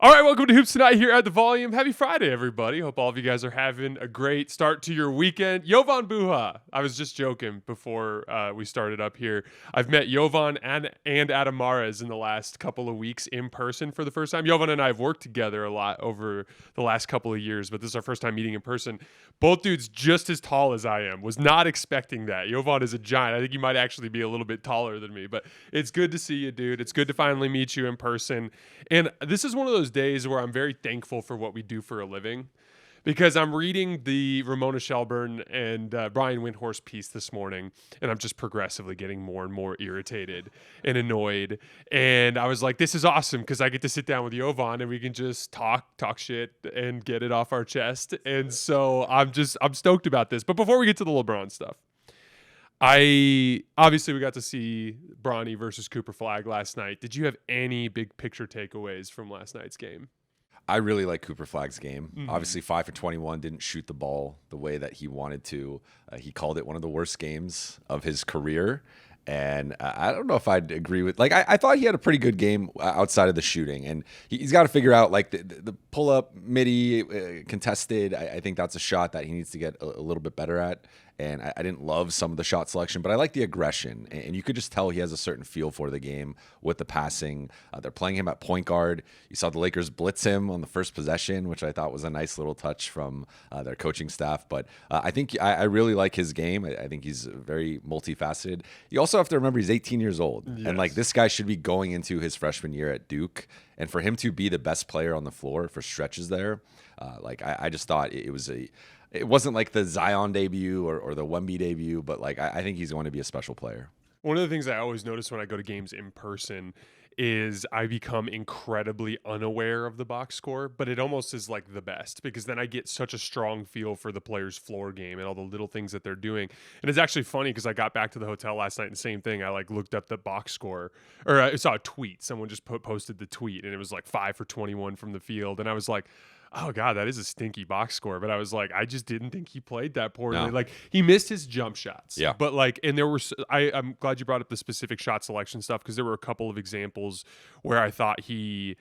All right, welcome to Hoops Tonight here at The Volume. Happy Friday, everybody. Hope all of you guys are having a great start to your weekend. Jovan Buha. I was just joking before we started up here. I've met Jovan and Adam Mares in the last couple of weeks in person for the first time. Jovan and I have worked together a lot over the last couple of years, but this is our first time meeting in person. Both dudes just as tall as I am. Was not expecting that. Jovan is a giant. I think you might actually be a little bit taller than me, but it's good to see you, dude. It's good to finally meet you in person. And this is one of those days where I'm very thankful for what we do for a living, because I'm reading the Ramona Shelburne and Brian Windhorst piece this morning, and I'm just progressively getting more and more irritated and annoyed. And I was like, this is awesome because I get to sit down with Jovan and we can just talk shit and get it off our chest. And so I'm stoked about this. But before we get to the LeBron stuff, we got to see Bronny versus Cooper Flagg last night. Did you have any big picture takeaways from last night's game? I really like Cooper Flagg's game. Mm-hmm. Obviously, 5 for 21, didn't shoot the ball the way that he wanted to. He called it one of the worst games of his career. And I don't know if I'd agree with, I thought he had a pretty good game outside of the shooting. And he's got to figure out, the pull-up, midi, contested. I think that's a shot that he needs to get a little bit better at. And I didn't love some of the shot selection, but I like the aggression. And you could just tell he has a certain feel for the game with the passing. They're playing him at point guard. You saw the Lakers blitz him on the first possession, which I thought was a nice little touch from their coaching staff. But I think I really like his game. I think he's very multifaceted. You also have to remember he's 18 years old. Yes. And this guy should be going into his freshman year at Duke. And for him to be the best player on the floor for stretches there, I just thought it wasn't like the Zion debut or the Wemby debut, but I think he's going to be a special player. One of the things I always notice when I go to games in person is I become incredibly unaware of the box score, but it almost is the best, because then I get such a strong feel for the player's floor game and all the little things that they're doing. And it's actually funny because I got back to the hotel last night and the same thing. I looked up the box score, or I saw a tweet. Someone just posted the tweet and it was 5 for 21 from the field. And I was like, oh God, that is a stinky box score. But I was like, I just didn't think he played that poorly. No. He missed his jump shots. Yeah. But and there were, I'm glad you brought up the specific shot selection stuff, because there were a couple of examples where I thought he,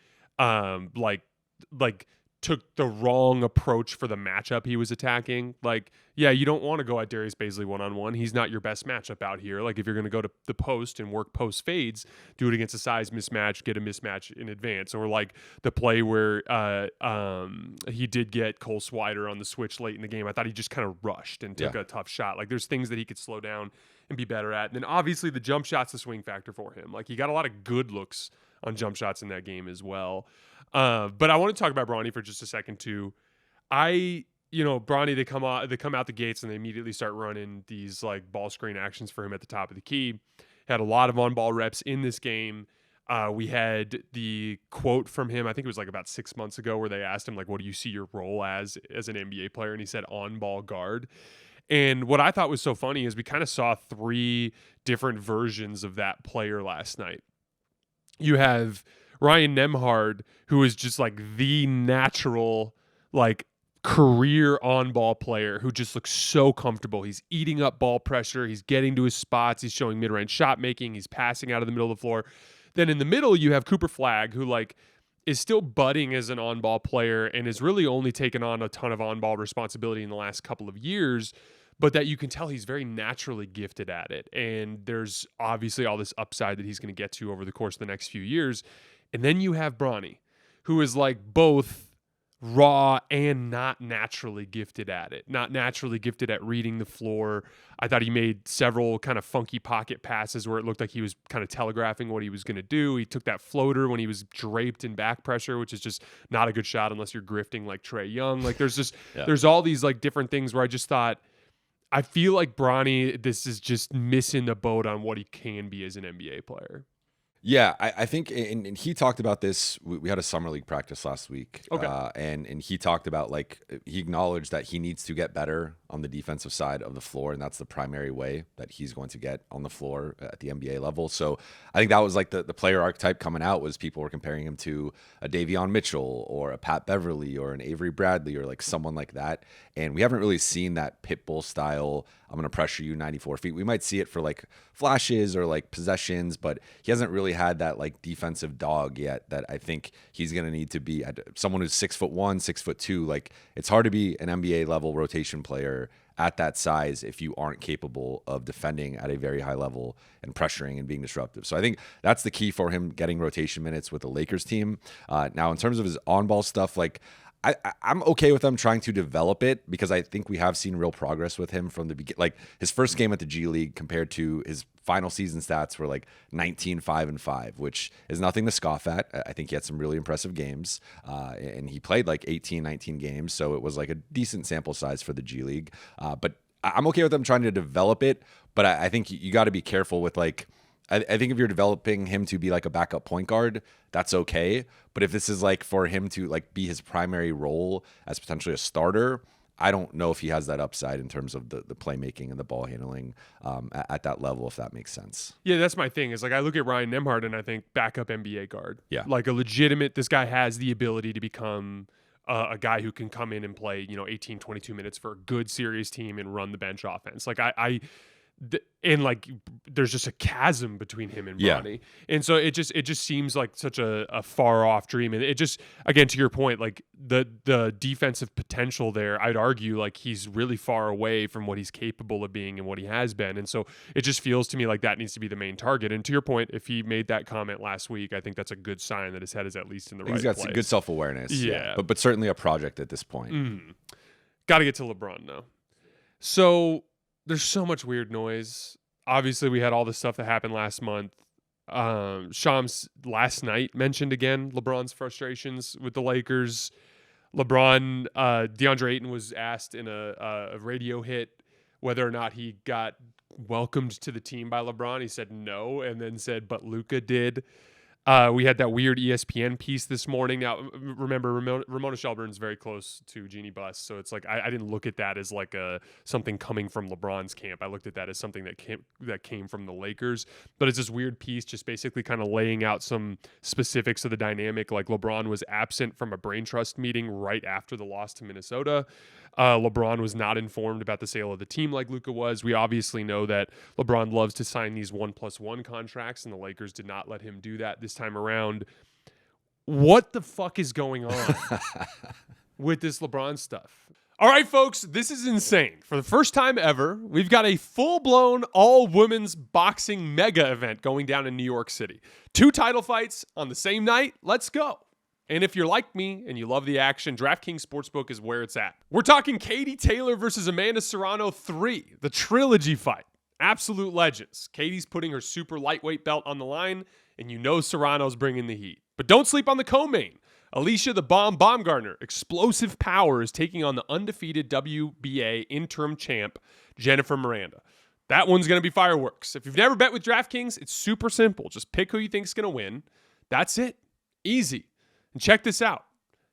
took the wrong approach for the matchup he was attacking. You don't want to go at Darius Bazley one-on-one. He's not your best matchup out here. If you're going to go to the post and work post fades, do it against a size mismatch, get a mismatch in advance. Or the play where he did get Cole Swider on the switch late in the game. I thought he just kind of rushed and took a tough shot. There's things that he could slow down and be better at. And then obviously the jump shot's the swing factor for him. He got a lot of good looks on jump shots in that game as well. But I want to talk about Bronny for just a second too. Bronny, they come out the gates and they immediately start running these ball screen actions for him at the top of the key. Had a lot of on-ball reps in this game. We had the quote from him, I think it was about 6 months ago, where they asked him what do you see your role as an NBA player? And he said on-ball guard. And what I thought was so funny is we kind of saw 3 different versions of that player last night. You have Ryan Nembhard, who is just the natural career on-ball player who just looks so comfortable. He's eating up ball pressure. He's getting to his spots. He's showing mid-range shot making. He's passing out of the middle of the floor. Then in the middle, you have Cooper Flagg, who is still budding as an on-ball player and has really only taken on a ton of on-ball responsibility in the last couple of years, but that you can tell he's very naturally gifted at it. And there's obviously all this upside that he's going to get to over the course of the next few years. And then you have Bronny, who is both raw and not naturally gifted at it, not naturally gifted at reading the floor. I thought he made several kind of funky pocket passes where it looked like he was kind of telegraphing what he was going to do. He took that floater when he was draped in back pressure, which is just not a good shot unless you're grifting like Trae Young. There's just, there's all these different things where I just thought, I feel like Bronny, this is just missing the boat on what he can be as an NBA player. Yeah, I think, and he talked about this. We had a summer league practice last week, okay. And he talked about he acknowledged that he needs to get better on the defensive side of the floor, and that's the primary way that he's going to get on the floor at the NBA level. So I think that was like the player archetype coming out, was people were comparing him to a Davion Mitchell or a Pat Beverly or an Avery Bradley or like someone like that. And we haven't really seen that pit bull style, I'm going to pressure you 94 feet. We might see it for like flashes or like possessions, but he hasn't really had that like defensive dog yet that I think he's going to need to be. Someone who's 6'1", 6'2". Like, it's hard to be an NBA level rotation player at that size if you aren't capable of defending at a very high level and pressuring and being disruptive. So I think that's the key for him getting rotation minutes with the Lakers team. Now, in terms of his on-ball stuff, like, I'm okay with them trying to develop it, because I think we have seen real progress with him from the beginning. Like, his first game at the G League compared to his final season stats were like 19, 5, and 5, which is nothing to scoff at. I think he had some really impressive games, and he played like 18, 19 games. So it was like a decent sample size for the G League. But I'm okay with them trying to develop it. But I think you got to be careful with like, I think if you're developing him to be like a backup point guard, that's okay. But if this is like for him to like be his primary role as potentially a starter, I don't know if he has that upside in terms of the playmaking and the ball handling at that level, if that makes sense. Yeah, that's my thing. Is like, I look at Ryan Nembhard and I think backup NBA guard. Yeah. Like a legitimate, this guy has the ability to become a guy who can come in and play, 18, 22 minutes for a good serious team and run the bench offense. Like and like there's just a chasm between him and Bronny. And so it just seems like such a far off dream. And it just, again, to your point, like the defensive potential there, I'd argue like he's really far away from what he's capable of being and what he has been. And so it just feels to me like that needs to be the main target. And to your point, if he made that comment last week, I think that's a good sign that his head is at least in the right place. He's got some good self-awareness. Yeah. But certainly a project at this point. Got to get to LeBron now. So there's so much weird noise. Obviously, we had all the stuff that happened last month. Shams last night mentioned again LeBron's frustrations with the Lakers. DeAndre Ayton was asked in a radio hit whether or not he got welcomed to the team by LeBron. He said no, and then said, but Luka did. We had that weird ESPN piece this morning. Now, remember, Ramona Shelburne's very close to Jeannie Buss, so it's like I didn't look at that as like something coming from LeBron's camp. I looked at that as something that came from the Lakers. But it's this weird piece, just basically kind of laying out some specifics of the dynamic. Like, LeBron was absent from a brain trust meeting right after the loss to Minnesota. LeBron was not informed about the sale of the team like Luka was. We obviously know that LeBron loves to sign these 1+1 contracts, and the Lakers did not let him do that this time around. What the fuck is going on with this LeBron stuff? All right, folks, this is insane. For the first time ever, we've got a full-blown all-women's boxing mega event going down in New York City. 2 title fights on the same night. Let's go. And if you're like me and you love the action, DraftKings Sportsbook is where it's at. We're talking Katie Taylor versus Amanda Serrano 3, the trilogy fight. Absolute legends. Katie's putting her super lightweight belt on the line, and you know Serrano's bringing the heat. But don't sleep on the co-main. Alicia the Bomb Baumgartner, explosive power, is taking on the undefeated WBA interim champ, Jennifer Miranda. That one's going to be fireworks. If you've never bet with DraftKings, it's super simple. Just pick who you think's going to win. That's it. Easy. And check this out.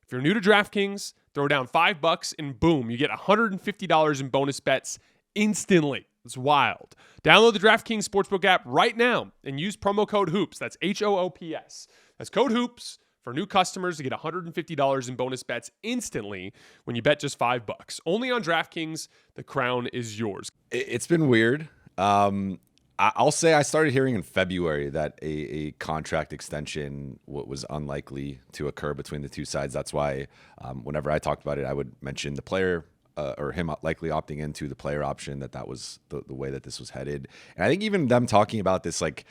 If you're new to DraftKings, throw down $5 and boom, you get $150 in bonus bets instantly. It's wild. Download the DraftKings Sportsbook app right now and use promo code HOOPS. That's HOOPS. That's code HOOPS for new customers to get $150 in bonus bets instantly when you bet just $5. Only on DraftKings. The crown is yours. It's been weird. I'll say I started hearing in February that a contract extension was unlikely to occur between the two sides. That's why whenever I talked about it, I would mention the player or him likely opting into the player option, that was the way that this was headed. And I think even them talking about this, like,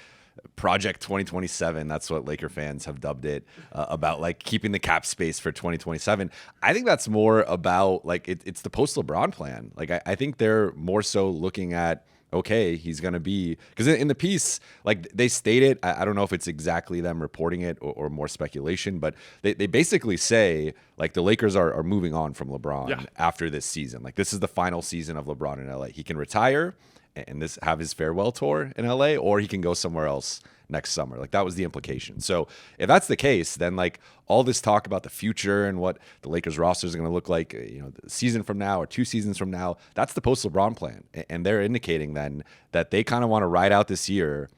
Project 2027, that's what Laker fans have dubbed it, about like keeping the cap space for 2027. I think that's more about like it's the post LeBron plan. Like I think they're more so looking at, okay, he's going to be, because in the piece, like they stated, I don't know if it's exactly them reporting it or more speculation, but they basically say like the Lakers are moving on from LeBron after this season. Like this is the final season of LeBron in LA. He can retire. and this have his farewell tour in LA, or he can go somewhere else next summer. Like that was the implication. So if that's the case, then like all this talk about the future and what the Lakers rosters are going to look like, the season from now or 2 seasons from now, that's the post LeBron plan. And they're indicating then that they kind of want to ride out this year,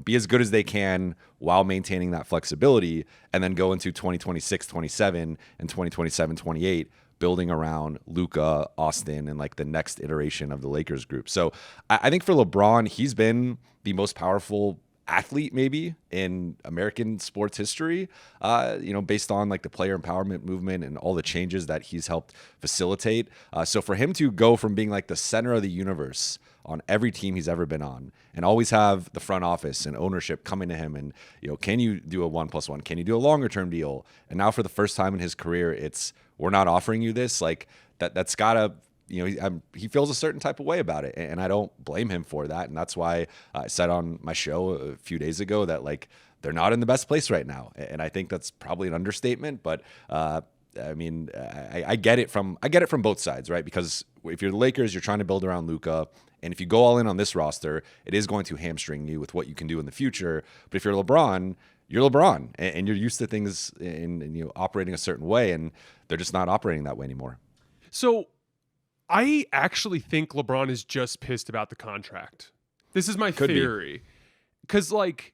be as good as they can while maintaining that flexibility, and then go into 2026, 27 and 2027, 28, building around Luka, Austin, and like the next iteration of the Lakers group. So I think for LeBron, he's been the most powerful athlete maybe in American sports history, based on like the player empowerment movement and all the changes that he's helped facilitate. So for him to go from being like the center of the universe on every team he's ever been on, and always have the front office and ownership coming to him and, can you do a 1+1? Can you do a longer term deal? And now for the first time in his career, it's, we're not offering you this. Like that's gotta, he feels a certain type of way about it, and I don't blame him for that. And that's why I said on my show a few days ago that like they're not in the best place right now, and I think that's probably an understatement. But I get it from both sides, right? Because if you're the Lakers, you're trying to build around Luka, and if you go all in on this roster, it is going to hamstring you with what you can do in the future. But if you're LeBron, you're LeBron, and you're used to things in operating a certain way, and they're just not operating that way anymore. So I actually think LeBron is just pissed about the contract. This is my theory. Because, like,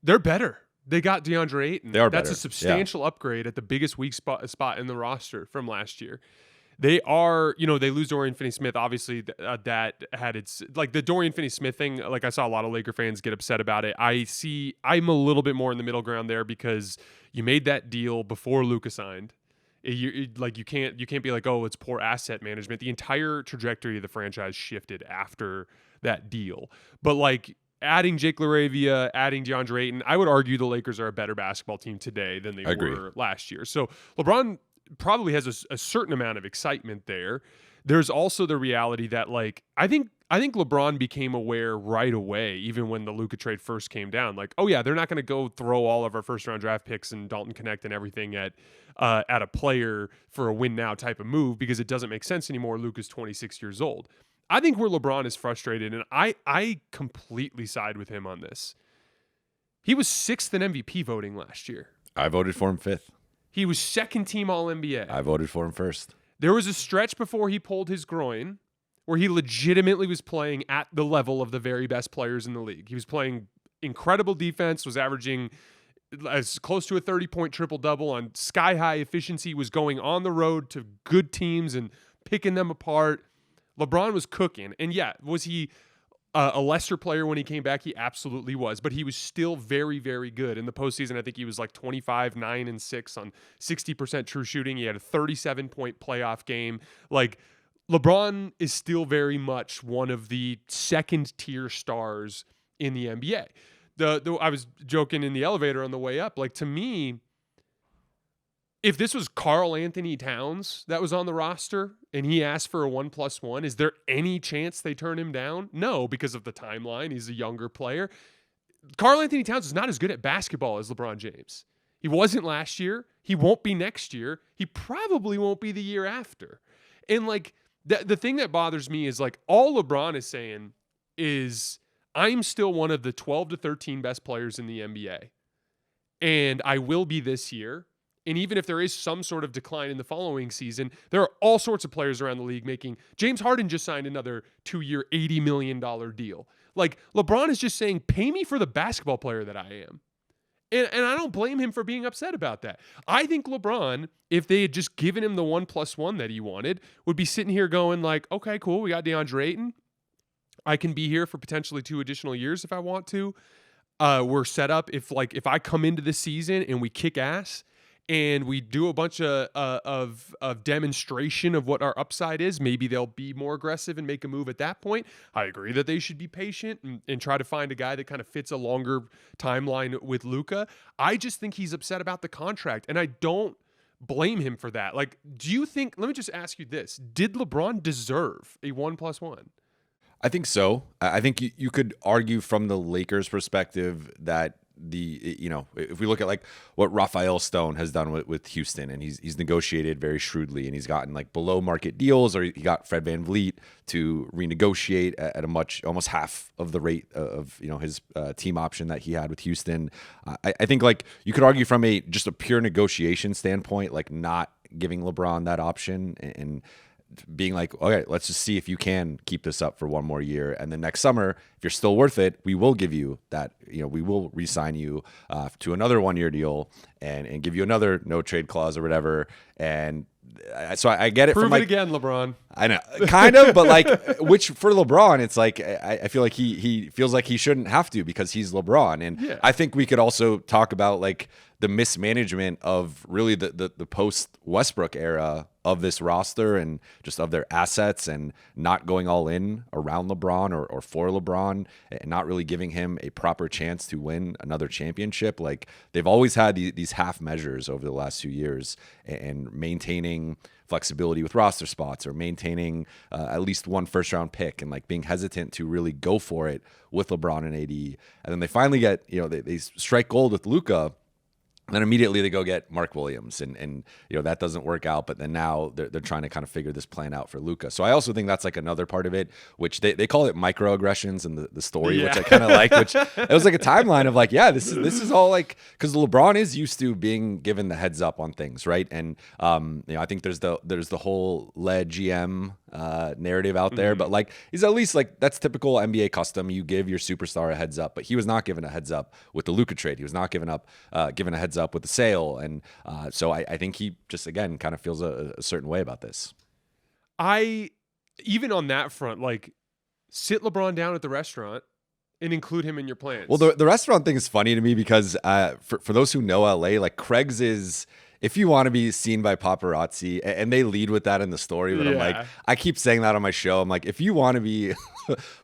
they're better. They got DeAndre Ayton. They are That's better. A substantial upgrade at the biggest weak spot in the roster from last year. They are, they lose Dorian Finney-Smith. Obviously, that had its, like the Dorian Finney-Smith thing, like I saw a lot of Laker fans get upset about it. I'm a little bit more in the middle ground there because you made that deal before Luka signed. You can't be like, oh, it's poor asset management. The entire trajectory of the franchise shifted after that deal. But like adding Jake LaRavia, adding DeAndre Ayton, I would argue the Lakers are a better basketball team today than they were last year. So LeBron probably has a certain amount of excitement there. There's also the reality that like I think LeBron became aware right away, even when the Luka trade first came down. Like, oh yeah, they're not going to go throw all of our first round draft picks and Dalton Connect and everything at a player for a win now type of move because it doesn't make sense anymore. Luka's 26 years old. I think where LeBron is frustrated, and I completely side with him on this. He was 6th in MVP voting last year. I voted for him 5th. He was 2nd team All-NBA. I voted for him 1st. There was a stretch before he pulled his groin where he legitimately was playing at the level of the very best players in the league. He was playing incredible defense, was averaging as close to a 30-point triple-double on sky-high efficiency, was going on the road to good teams and picking them apart. LeBron was cooking. And yeah, was he a lesser player when he came back? He absolutely was. But he was still very, very good. In the postseason, I think he was like 25, 9, and 6 on 60% true shooting. He had a 37-point playoff game. Like, LeBron is still very much one of the second-tier stars in the NBA. I was joking in the elevator on the way up. Like, to me, if this was Karl Anthony Towns that was on the roster and he asked for a 1+1, is there any chance they turn him down? No, because of the timeline. He's a younger player. Karl Anthony Towns is not as good at basketball as LeBron James. He wasn't last year. He won't be next year. He probably won't be the year after. And like the thing that bothers me is like all LeBron is saying is I'm still one of the 12 to 13 best players in the NBA. And I will be this year. And even if there is some sort of decline in the following season, there are all sorts of players around the league making. James Harden just signed another 2-year, $80 million deal. Like, LeBron is just saying, pay me for the basketball player that I am. And I don't blame him for being upset about that. I think LeBron, if they had just given him the 1+1 that he wanted, would be sitting here going like, okay, cool, we got DeAndre Ayton. I can be here for potentially 2 additional years if I want to. We're set up if I come into the season and we kick ass, and we do a bunch of demonstration of what our upside is, maybe they'll be more aggressive and make a move at that point. I agree that they should be patient and try to find a guy that kind of fits a longer timeline with Luka. I just think he's upset about the contract, and I don't blame him for that. Like, do you think, let me just ask you this, did LeBron deserve a 1+1? I think so. I think you could argue from the Lakers' perspective that if we look at like what Raphael Stone has done with Houston, and he's negotiated very shrewdly, and he's gotten like below market deals, or he got Fred VanVleet to renegotiate at a much almost half of the rate of his team option that he had with Houston. I think like you could argue from just a pure negotiation standpoint, like not giving LeBron that option and being like, okay, let's just see if you can keep this up for one more year. And then next summer, if you're still worth it, we will give you that, we will re-sign you to another 1-year deal and give you another no trade clause or whatever. And so I get it. Prove from like, it again, LeBron. I know, kind of, but like, which for LeBron, it's like, I feel like he feels like he shouldn't have to because he's LeBron. And I think we could also talk about like the mismanagement of really the post Westbrook era of this roster and just of their assets and not going all in around LeBron or for LeBron and not really giving him a proper chance to win another championship. Like they've always had these half measures over the last few years and maintaining flexibility with roster spots or maintaining at least one first round pick and like being hesitant to really go for it with LeBron and AD. And then they finally get, they strike gold with Luka. And then immediately they go get Mark Williams, and that doesn't work out. But then now they're trying to kind of figure this plan out for Luka. So I also think that's like another part of it, which they call it microaggressions in the story, which I kind of like. Which it was like a timeline of like, this is all like because LeBron is used to being given the heads up on things, right? And I think there's the whole lead GM narrative out there, but like he's at least like that's typical NBA custom. You give your superstar a heads up, but he was not given a heads up with the Luka trade. He was not given a heads up with the sale, and so I think he just again kind of feels a certain way about this. Even on that front, like sit LeBron down at the restaurant and include him in your plans. Well, the restaurant thing is funny to me because for those who know LA, like Craig's is. If you want to be seen by paparazzi, and they lead with that in the story, but I'm like, I keep saying that on my show. I'm like, if you want to be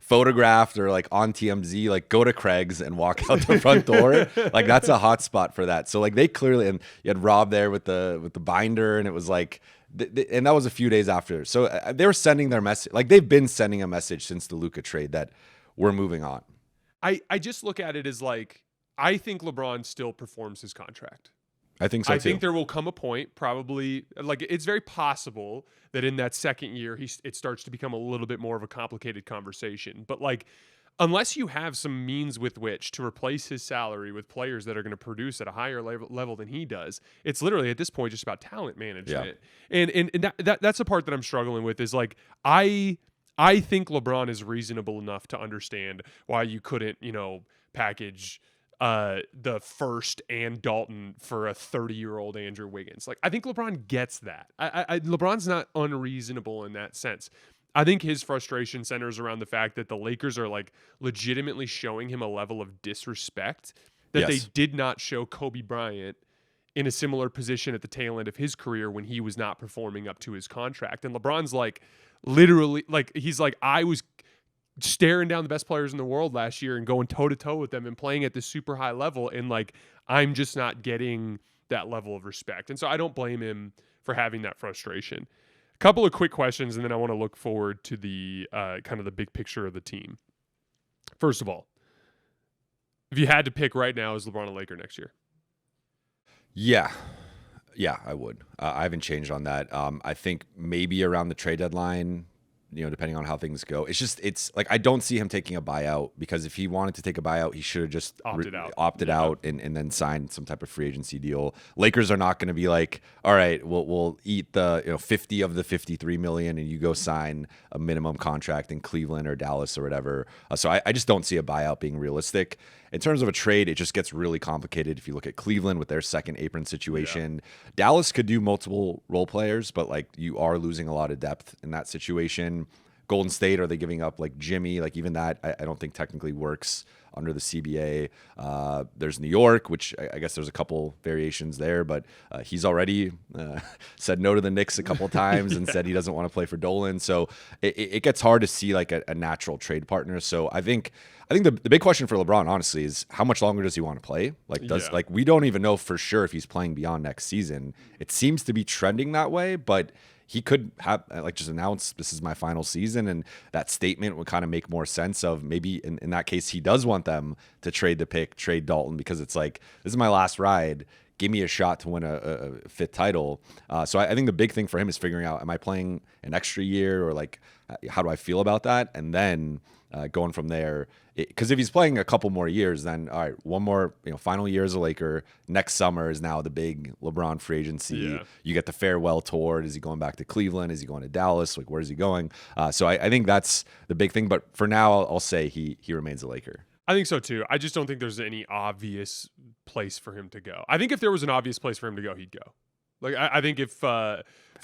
photographed or like on TMZ, like go to Craig's and walk out the front door. Like that's a hot spot for that. So like they clearly, and you had Rob there with the binder, and it was like, and that was a few days after. So they were sending their message, like they've been sending a message since the Luka trade that we're moving on. I just look at it as like, I think LeBron still performs his contract. I think so too. I think there will come a point, probably, like it's very possible that in that second year, it starts to become a little bit more of a complicated conversation. But like, unless you have some means with which to replace his salary with players that are going to produce at a higher level than he does, it's literally at this point just about talent management. Yeah. And that's the part that I'm struggling with is like, I think LeBron is reasonable enough to understand why you couldn't, package the first and Dalton for a 30-year-old Andrew Wiggins. Like, I think LeBron gets that. LeBron's not unreasonable in that sense. I think his frustration centers around the fact that the Lakers are like legitimately showing him a level of disrespect that they did not show Kobe Bryant in a similar position at the tail end of his career when he was not performing up to his contract. And LeBron's like, literally, like, he's like, I was staring down the best players in the world last year and going toe-to-toe with them and playing at this super high level, and like I'm just not getting that level of respect. And so I don't blame him for having that frustration. A couple of quick questions, and then I want to look forward to the kind of the big picture of the team. First of all, if you had to pick right now, is LeBron a Laker next year? Yeah, I would. I haven't changed on that. I think maybe around the trade deadline, depending on how things go. It's like I don't see him taking a buyout, because if he wanted to take a buyout, he should have just opted out and then signed some type of free agency deal. Lakers are not going to be like, all right, we'll eat the 50 of the 53 million and you go sign a minimum contract in Cleveland or Dallas or whatever. So I just don't see a buyout being realistic. In terms of a trade, it just gets really complicated if you look at Cleveland with their second apron situation. Yeah. Dallas could do multiple role players, but like you are losing a lot of depth in that situation. Golden State, are they giving up like Jimmy? Like even that, I don't think technically works under the CBA. There's New York, which I guess there's a couple variations there, but he's already said no to the Knicks a couple times and said he doesn't want to play for Dolan. So it gets hard to see like a natural trade partner. So I think the big question for LeBron, honestly, is how much longer does he want to play? Like, like we don't even know for sure if he's playing beyond next season. It seems to be trending that way, but he could have like just announce this is my final season, and that statement would kind of make more sense of maybe in that case he does want them to trade the pick, trade Dalton, because it's like, this is my last ride. Give me a shot to win a fifth title. So I think the big thing for him is figuring out, am I playing an extra year, or like, how do I feel about that? And then going from there, because if he's playing a couple more years, then all right, one more final year as a Laker. Next summer is now the big LeBron free agency. Yeah. You get the farewell tour. Is he going back to Cleveland? Is he going to Dallas? Like, where is he going? So I think that's the big thing. But for now, I'll say he remains a Laker. I think so too. I just don't think there's any obvious place for him to go. I think if there was an obvious place for him to go, he'd go. Like I think if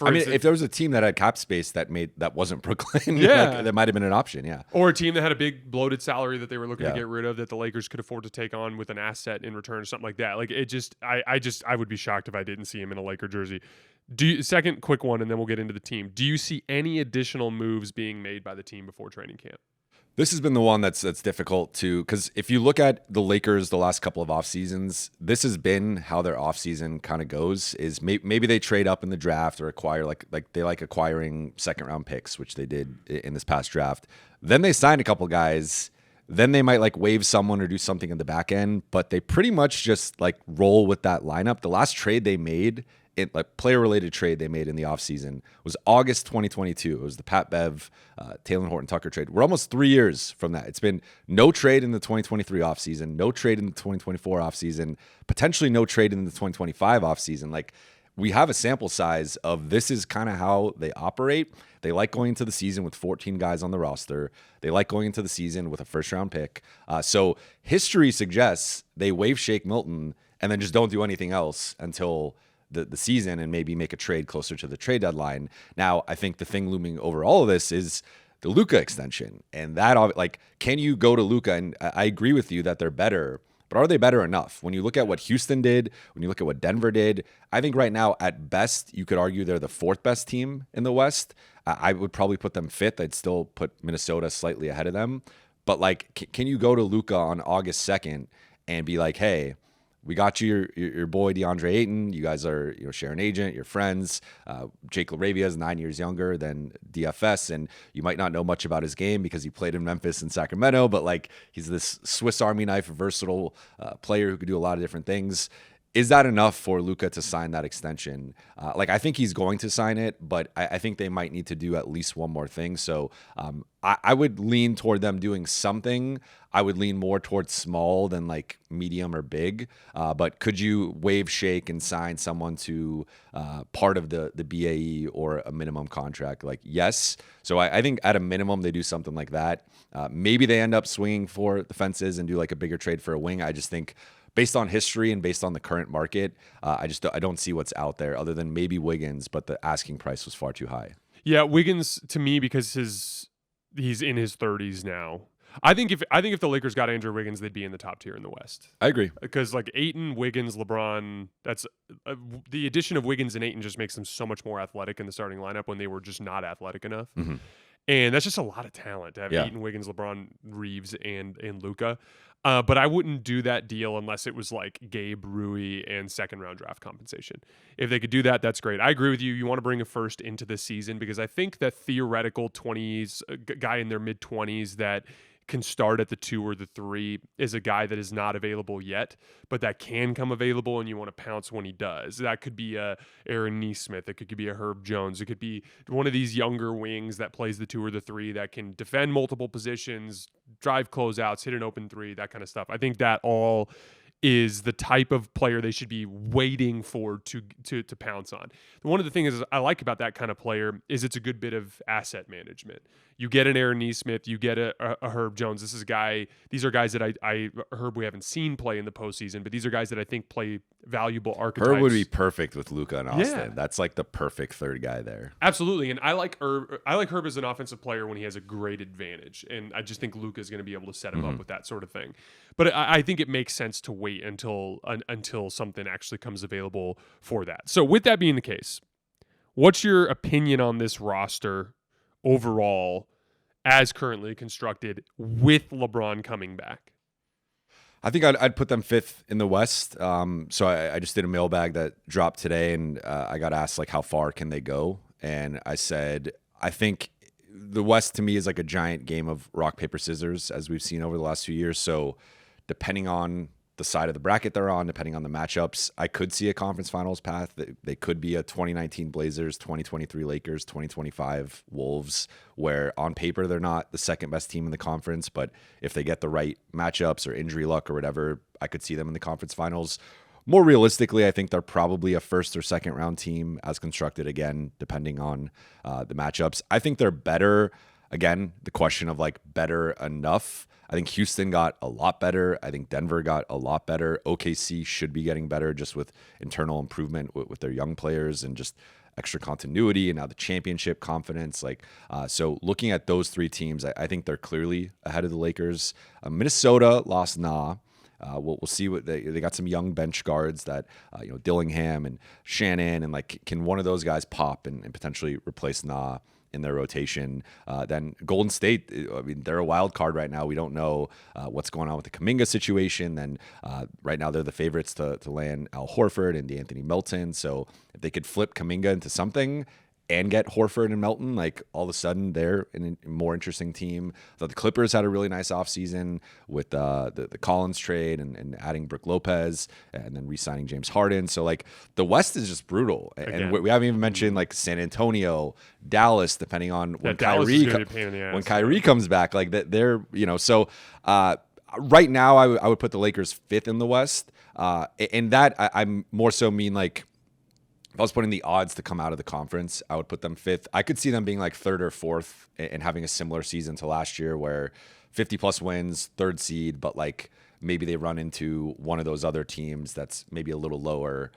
if there was a team that had cap space that wasn't Brooklyn, yeah, like, that might have been an option, yeah. Or a team that had a big bloated salary that they were looking Yeah. to get rid of, that the Lakers could afford to take on with an asset in return or something like that. Like I would be shocked if I didn't see him in a Laker jersey. Second quick one, and then we'll get into the team. Do you see any additional moves being made by the team before training camp? This has been the one that's difficult to, because if you look at the Lakers the last couple of off seasons, this has been how their off season kind of goes. Is maybe they trade up in the draft or acquire like they like acquiring second round picks, which they did in this past draft. Then they sign a couple guys. Then they might like waive someone or do something in the back end, but they pretty much just like roll with that lineup. The last trade they made, like player-related trade they made in the offseason, was August 2022. It was the Pat Bev, Taylor Horton-Tucker trade. We're almost 3 years from that. It's been no trade in the 2023 offseason, no trade in the 2024 offseason, potentially no trade in the 2025 offseason. Like, we have a sample size of this is kind of how they operate. They like going into the season with 14 guys on the roster. They like going into the season with a first-round pick. So history suggests they waive Shake Milton and then just don't do anything else until the season and maybe make a trade closer to the trade deadline. Now, I think the thing looming over all of this is the Luka extension. And that, like, can you go to Luka? And I agree with you that they're better, but are they better enough? When you look at what Houston did, when you look at what Denver did, I think right now, at best, you could argue they're the fourth best team in the West. I would probably put them fifth. I'd still put Minnesota slightly ahead of them. But, like, can you go to Luka on August 2nd and be like, hey, we got you your boy Deandre Ayton. You guys are share an agent, you're friends. Jake LaRavia is 9 years younger than DFS, and you might not know much about his game because he played in Memphis and Sacramento, but like he's this Swiss Army knife, versatile player who could do a lot of different things. Is that enough for Luka to sign that extension? Like, I think he's going to sign it, but I think they might need to do at least one more thing. So I would lean toward them doing something. I would lean more towards small than like medium or big. But could you waive Shake and sign someone to part of the BAE or a minimum contract? Like, yes. So I think at a minimum they do something like that. Maybe they end up swinging for the fences and do like a bigger trade for a wing. I just think, based on history and based on the current market, I don't see what's out there other than maybe Wiggins, but the asking price was far too high. Yeah, Wiggins, to me, because he's in his 30s now. I think if the Lakers got Andrew Wiggins, they'd be in the top tier in the West. I agree. Because like Ayton, Wiggins, LeBron, that's the addition of Wiggins and Ayton just makes them so much more athletic in the starting lineup when they were just not athletic enough. Mm-hmm. And that's just a lot of talent to have Ayton, Wiggins, LeBron, Reaves, and Luka. But I wouldn't do that deal unless it was like Gabe, Rui, and second-round draft compensation. If they could do that, that's great. I agree with you. You want to bring a first into this season because I think that theoretical 20s, guy in their mid-20s that can start at the 2 or the 3 is a guy that is not available yet, but that can come available, and you want to pounce when he does. That could be a Aaron Nesmith. It could be a Herb Jones. It could be one of these younger wings that plays the 2 or the 3 that can defend multiple positions, drive closeouts, hit an open 3, that kind of stuff. I think that all is the type of player they should be waiting for to pounce on. One of the things I like about that kind of player is it's a good bit of asset management. You get an Aaron Nesmith, you get a Herb Jones. These are guys that Herb we haven't seen play in the postseason, but these are guys that I think play valuable archetypes. Herb would be perfect with Luka and Austin. Yeah. That's like the perfect third guy there. Absolutely, and I like Herb as an offensive player when he has a great advantage, and I just think Luka is going to be able to set him up with that sort of thing. But I think it makes sense to wait until something actually comes available for that. So with that being the case, what's your opinion on this roster overall as currently constructed with LeBron coming back? I think I'd put them fifth in the West. So I just did a mailbag that dropped today, and I got asked like how far can they go, and I said, I think the West to me is like a giant game of rock, paper, scissors, as we've seen over the last few years. So depending on the side of the bracket they're on, depending on the matchups, I could see a conference finals path. They could be a 2019 Blazers, 2023 Lakers, 2025 Wolves, where on paper they're not the second best team in the conference, but if they get the right matchups or injury luck or whatever, I could see them in the conference finals. More realistically, I think they're probably a first or second round team as constructed, again, depending on the matchups. I think they're better. Again, the question of like better enough. I think Houston got a lot better. I think Denver got a lot better. OKC should be getting better just with internal improvement with their young players and just extra continuity and now the championship confidence. So looking at those three teams, I think they're clearly ahead of the Lakers. Minnesota lost Nah. We'll see what they got some young bench guards that Dillingham and Shannon, and like can one of those guys pop and potentially replace Nah in their rotation. Then Golden State, I mean, they're a wild card right now. We don't know what's going on with the Kuminga situation. Then right now they're the favorites to land Al Horford and DeAnthony Melton. So if they could flip Kuminga into something and get Horford and Melton, like all of a sudden they're a more interesting team. The Clippers had a really nice offseason with the Collins trade and adding Brook Lopez and then re-signing James Harden. So like the West is just brutal. And we haven't even mentioned like San Antonio, Dallas, depending on when Kyrie comes back, like that they're, so right now I would put the Lakers fifth in the West. And that I'm more so mean like, if I was putting the odds to come out of the conference, I would put them fifth. I could see them being like third or fourth and having a similar season to last year where 50 plus wins, third seed, but like maybe they run into one of those other teams that's maybe a little lower.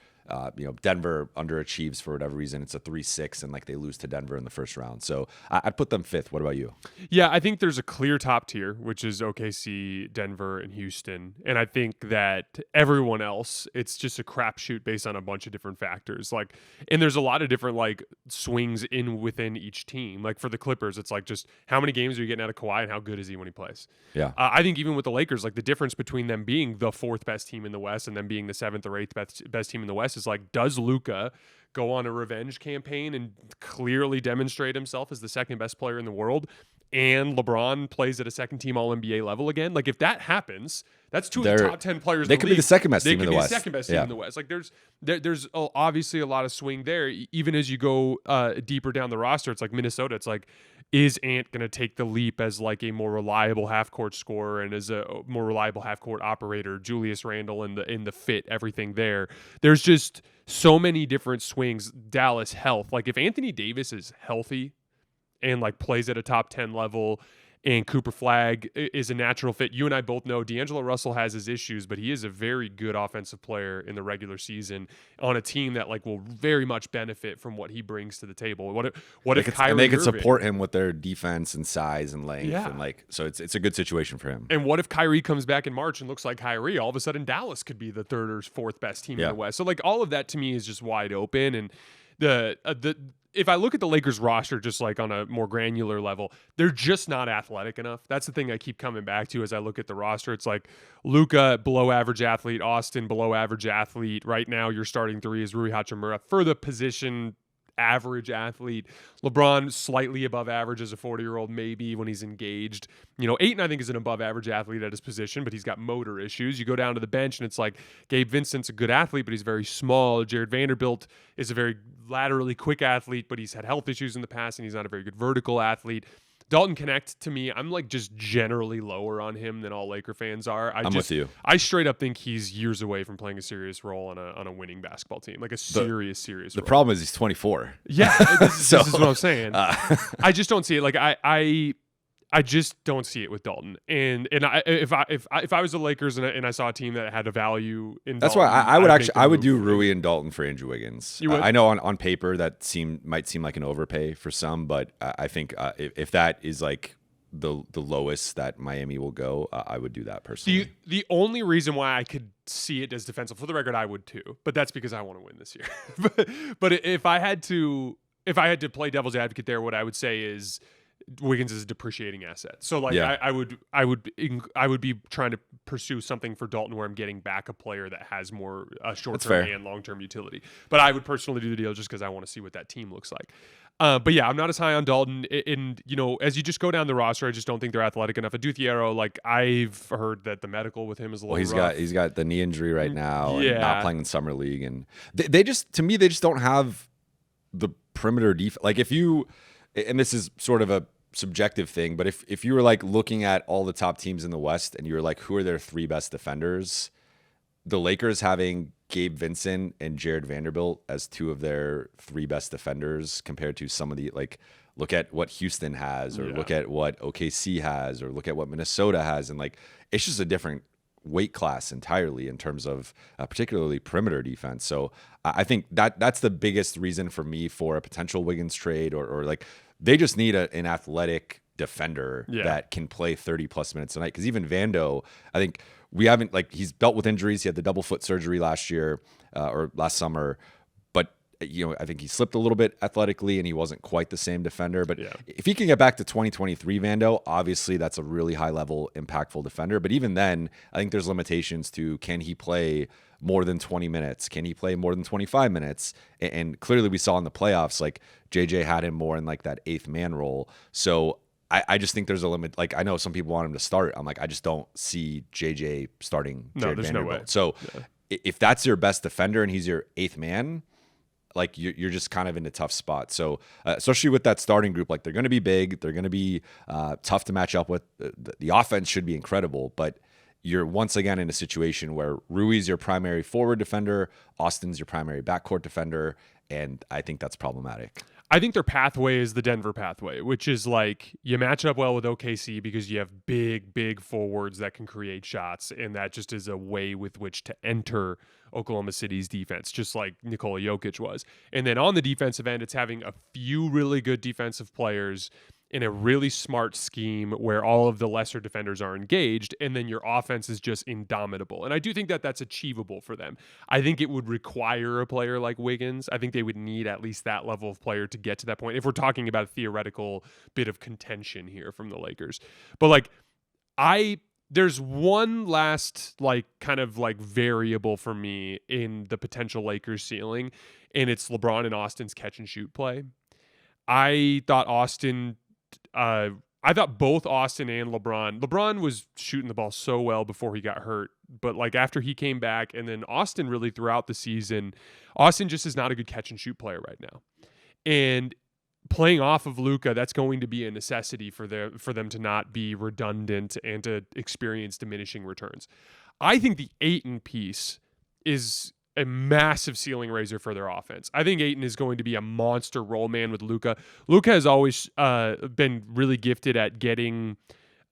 Denver underachieves for whatever reason. It's a 3-6 and like they lose to Denver in the first round. So I'd put them fifth. What about you? Yeah, I think there's a clear top tier, which is OKC, Denver, and Houston. And I think that everyone else, it's just a crapshoot based on a bunch of different factors. Like, and there's a lot of different like swings within each team. Like for the Clippers, it's like just how many games are you getting out of Kawhi and how good is he when he plays? Yeah. I think even with the Lakers, like the difference between them being the fourth best team in the West and them being the seventh or eighth best team in the West is like, does Luka go on a revenge campaign and clearly demonstrate himself as the second best player in the world, and LeBron plays at a second team All-NBA level again? Like if that happens, that's two of the top 10 players. They could be the second best team in the West. Second best team in the West. Like there's obviously a lot of swing there. Even as you go deeper down the roster, it's like Minnesota. It's like, is Ant going to take the leap as like a more reliable half-court scorer and as a more reliable half-court operator? Julius Randle in the fit, everything there. There's just so many different swings. Dallas health. Like if Anthony Davis is healthy and like plays at a top 10 level, and Cooper Flagg is a natural fit. You and I both know D'Angelo Russell has his issues, but he is a very good offensive player in the regular season on a team that like will very much benefit from what he brings to the table. What if Kyrie and they could Irving, support him with their defense and size and length, and like so it's a good situation for him. And what if Kyrie comes back in March and looks like Kyrie? All of a sudden, Dallas could be the third or fourth best team in the West. So like all of that to me is just wide open. And the if I look at the Lakers roster just like on a more granular level, they're just not athletic enough. That's the thing I keep coming back to as I look at the roster. It's like Luka, below average athlete, Austin, below average athlete. Right now, your starting three is Rui Hachimura for the position, average athlete. LeBron, slightly above average as a 40-year-old, maybe when he's engaged. Ayton, I think, is an above average athlete at his position, but he's got motor issues. You go down to the bench, and it's like Gabe Vincent's a good athlete, but he's very small. Jared Vanderbilt is a very laterally quick athlete, but he's had health issues in the past, and he's not a very good vertical athlete. Dalton Connect, to me, I'm like just generally lower on him than all Laker fans are. I'm with you. I straight up think he's years away from playing a serious role on a winning basketball team, like a serious role. The problem is he's 24. Yeah, this is what I'm saying. I just don't see it. Like I just don't see it with Dalton. And if I was the Lakers and I saw a team that had a value in that's Dalton, why I would do Rui and Dalton for Andrew Wiggins. You would? I know on paper that might seem like an overpay for some, but I think if that is like the lowest that Miami will go, I would do that personally. The only reason why I could see it as defensive, for the record, I would too, but that's because I want to win this year. but if I had to play devil's advocate there, what I would say is Wiggins is a depreciating asset. So like Yeah. I would be trying to pursue something for Dalton where I'm getting back a player that has more short-term and long-term utility. But I would personally do the deal just because I want to see what that team looks like. But yeah, I'm not as high on Dalton. And, as you just go down the roster, I just don't think they're athletic enough. Aduthiero, like I've heard that the medical with him is a little rough. He's got the knee injury right now Yeah. and not playing in summer league. And they just don't have the perimeter defense. Like if you, and this is sort of a subjective thing, but if you were like looking at all the top teams in the West and you were like, who are their 3 best defenders? The Lakers having Gabe Vincent and Jared Vanderbilt as 2 of their 3 best defenders compared to some of the, like, look at what Houston has, or look at what OKC has, or look at what Minnesota has. And like, it's just a different weight class entirely in terms of particularly perimeter defense. So I think that's the biggest reason for me for a potential Wiggins trade, or like they just need an athletic defender that can play 30 plus minutes a night. Because even Vando, I think we haven't, like, he's dealt with injuries. He had the double foot surgery last year or last summer. But, I think he slipped a little bit athletically and he wasn't quite the same defender. But if he can get back to 2023 Vando, obviously that's a really high level, impactful defender. But even then, I think there's limitations to, can he play more than 20 minutes? Can he play more than 25 minutes? And clearly we saw in the playoffs, like JJ had him more in like that 8th man role. So I just think there's a limit. Like, I know some people want him to start. I'm like, I just don't see JJ starting Jared Vanderbilt. No way. So if that's your best defender and he's your 8th man, like you're just kind of in a tough spot. So especially with that starting group, like they're going to be big. They're going to be tough to match up with. The offense should be incredible, but you're once again in a situation where Rui's your primary forward defender, Austin's your primary backcourt defender, and I think that's problematic. I think their pathway is the Denver pathway, which is like you match up well with OKC because you have big forwards that can create shots, and that just is a way with which to enter Oklahoma City's defense, just like Nikola Jokic was. And then on the defensive end, it's having a few really good defensive players in a really smart scheme where all of the lesser defenders are engaged, and then your offense is just indomitable. And I do think that that's achievable for them. I think it would require a player like Wiggins. I think they would need at least that level of player to get to that point, if we're talking about a theoretical bit of contention here from the Lakers. But like, there's one last kind of variable for me in the potential Lakers ceiling, and it's LeBron and Austin's catch and shoot play. I thought both Austin and LeBron was shooting the ball so well before he got hurt, but like after he came back, and then Austin really throughout the season, Austin just is not a good catch and shoot player right now. And playing off of Luka, that's going to be a necessity for them to not be redundant and to experience diminishing returns. I think the Ayton piece is a massive ceiling raiser for their offense. I think Ayton is going to be a monster roll man with Luka. Luka has always been really gifted at getting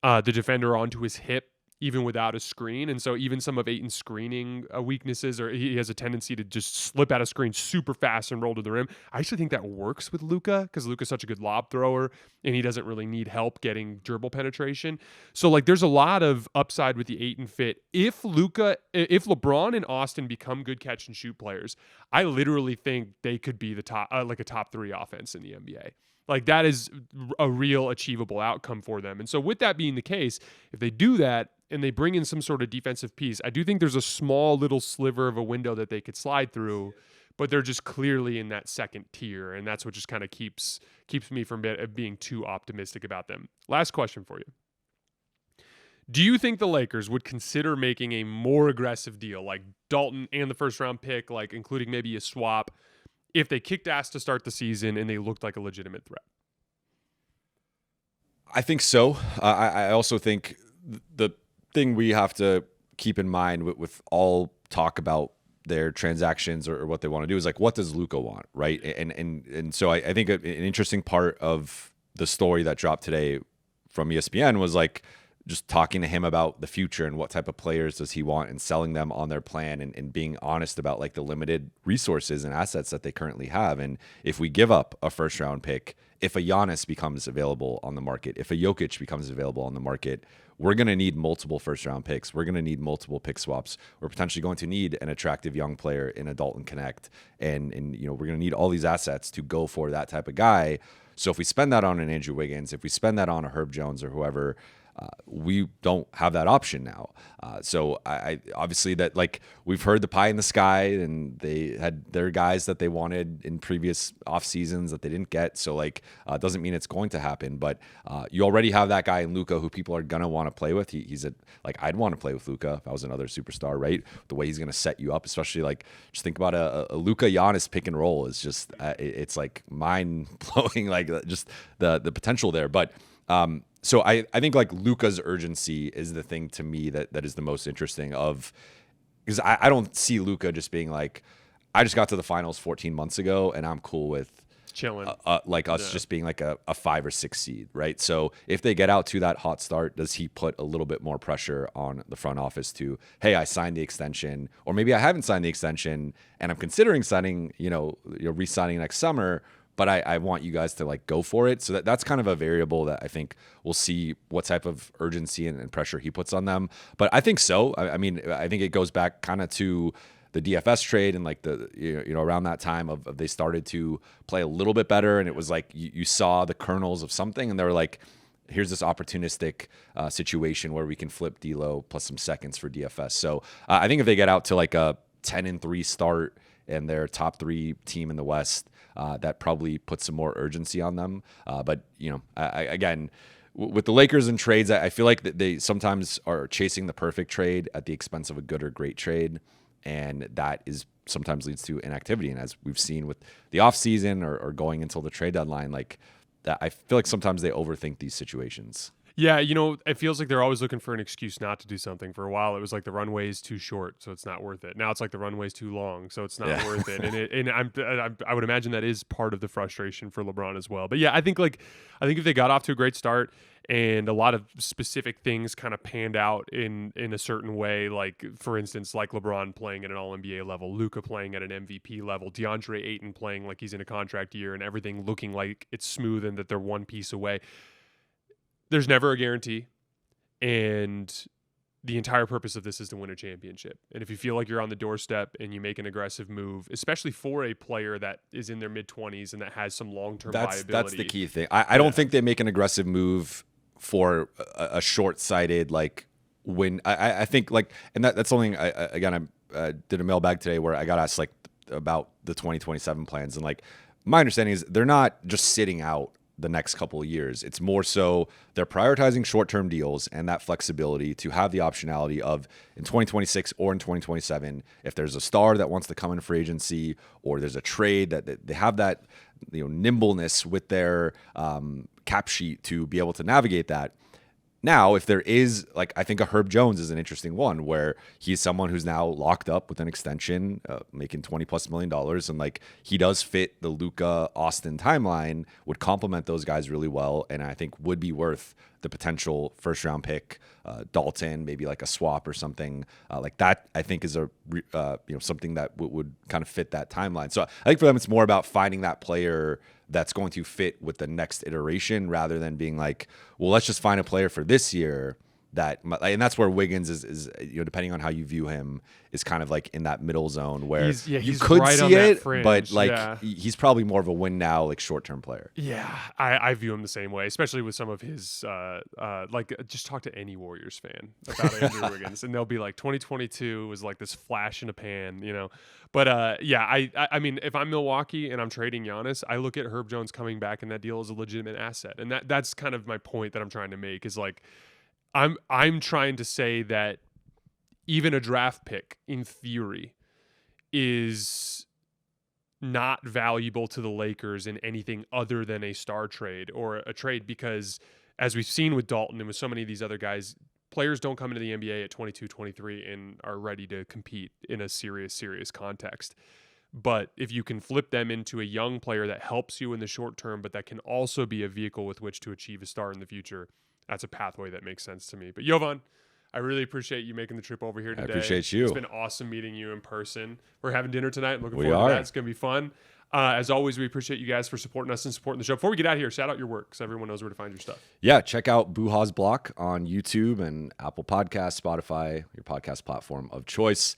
the defender onto his hip, even without a screen. And so even some of Ayton's screening weaknesses, or he has a tendency to just slip out of screen super fast and roll to the rim. I actually think that works with Luka because Luka's such a good lob thrower and he doesn't really need help getting dribble penetration. So like there's a lot of upside with the Ayton fit. If LeBron and Austin become good catch and shoot players, I literally think they could be the top, like a top 3 offense in the NBA. Like that is a real achievable outcome for them. And so with that being the case, if they do that and they bring in some sort of defensive piece, I do think there's a small little sliver of a window that they could slide through, but they're just clearly in that second tier. And that's what just kind of keeps me from being too optimistic about them. Last question for you. Do you think the Lakers would consider making a more aggressive deal, like Dalton and the first round pick, like including maybe a swap, if they kicked ass to start the season and they looked like a legitimate threat? I think so. I also think the thing we have to keep in mind with all talk about their transactions or what they want to do is like, what does Luka want, right? And so I think an interesting part of the story that dropped today from ESPN was like, just talking to him about the future and what type of players does he want and selling them on their plan and being honest about like the limited resources and assets that they currently have. And if we give up a first round pick, if a Giannis becomes available on the market, if a Jokic becomes available on the market, we're going to need multiple first round picks. We're going to need multiple pick swaps. We're potentially going to need an attractive young player in a Dalton Connect. And we're going to need all these assets to go for that type of guy. So if we spend that on an Andrew Wiggins, if we spend that on a Herb Jones or whoever, we don't have that option now. So I obviously that like we've heard the pie in the sky, and they had their guys that they wanted in previous off seasons that they didn't get. So like it doesn't mean it's going to happen, but you already have that guy in Luka who people are gonna want to play with. He's I'd want to play with Luka if I was another superstar, right? The way he's gonna set you up, especially like just think about a Luka Giannis pick and roll is just it's like mind blowing, like just the potential there, but. So I think like Luka's urgency is the thing to me that is the most interesting because I don't see Luka just being like, I just got to the finals 14 months ago and I'm cool with chilling, like us just being like a 5 or 6 seed, right? So if they get out to that hot start, does he put a little bit more pressure on the front office to, hey, I signed the extension, or maybe I haven't signed the extension and I'm considering signing, re-signing next summer, but I want you guys to like go for it. So that's kind of a variable that I think we'll see what type of urgency and pressure he puts on them. But I think so. I mean, I think it goes back kind of to the DFS trade and like around that time of they started to play a little bit better. And it was like you saw the kernels of something and they were like, here's this opportunistic situation where we can flip D'Lo plus some seconds for DFS. So I think if they get out to like a 10-3 start and their top 3 team in the West, that probably puts some more urgency on them. But again, with the Lakers and trades, I feel like they sometimes are chasing the perfect trade at the expense of a good or great trade, and that is sometimes leads to inactivity. And as we've seen with the offseason or going until the trade deadline, like that, I feel like sometimes they overthink these situations. Yeah, it feels like they're always looking for an excuse not to do something. For a while, it was like the runway is too short, so it's not worth it. Now it's like the runway is too long, so it's not worth it. And I would imagine that is part of the frustration for LeBron as well. But yeah, I think if they got off to a great start and a lot of specific things kind of panned out in a certain way, like for instance, like LeBron playing at an All-NBA level, Luka playing at an MVP level, Deandre Ayton playing like he's in a contract year, and everything looking like it's smooth and that they're one piece away. There's never a guarantee, and the entire purpose of this is to win a championship. And if you feel like you're on the doorstep and you make an aggressive move, especially for a player that is in their mid-20s and that has some long-term viability. That's the key thing. I don't think they make an aggressive move for a short-sighted like win. I think like, and that's something I did a mailbag today where I got asked like about the 2027 plans, and like my understanding is they're not just sitting out the next couple of years. It's more so they're prioritizing short-term deals and that flexibility to have the optionality of in 2026 or in 2027, if there's a star that wants to come in free agency or there's a trade that they have that nimbleness with their cap sheet to be able to navigate that. Now, if there is, like, I think a Herb Jones is an interesting one where he's someone who's now locked up with an extension, making $20+ million. And like, he does fit the Luka Austin timeline, would complement those guys really well. And I think would be worth the potential first round pick, Dalton, maybe like a swap or something like that. I think is something that would kind of fit that timeline. So I think for them, it's more about finding that player that's going to fit with the next iteration rather than being like, well, let's just find a player for this year and that's where Wiggins is depending on how you view him, is kind of like in that middle zone where you could right see it, but like he's probably more of a win now, like short-term player. Yeah, I view him the same way, especially with some of his like just talk to any Warriors fan about Andrew Wiggins and they'll be like 2022 was like this flash in a pan, But I mean, if I'm Milwaukee and I'm trading Giannis, I look at Herb Jones coming back in that deal as a legitimate asset. And that's kind of my point that I'm trying to make is like, I'm trying to say that even a draft pick in theory is not valuable to the Lakers in anything other than a star trade or a trade, because as we've seen with Dalton and with so many of these other guys, players don't come into the NBA at 22, 23 and are ready to compete in a serious context. But if you can flip them into a young player that helps you in the short term, but that can also be a vehicle with which to achieve a star in the future, that's a pathway that makes sense to me. But Jovan, I really appreciate you making the trip over here today. I appreciate you. It's been awesome meeting you in person. We're having dinner tonight. I'm looking We forward to are. that. It's going to be fun. As always, we appreciate you guys for supporting us and supporting the show. Before we get out of here, shout out your work so everyone knows where to find your stuff. Yeah, check out Buha's Block on YouTube and Apple Podcasts, Spotify, your podcast platform of choice.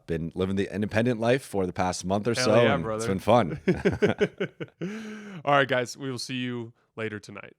Been living the independent life for the past month or so. Yeah, and brother. it's been fun. All right, guys. We will see you later tonight.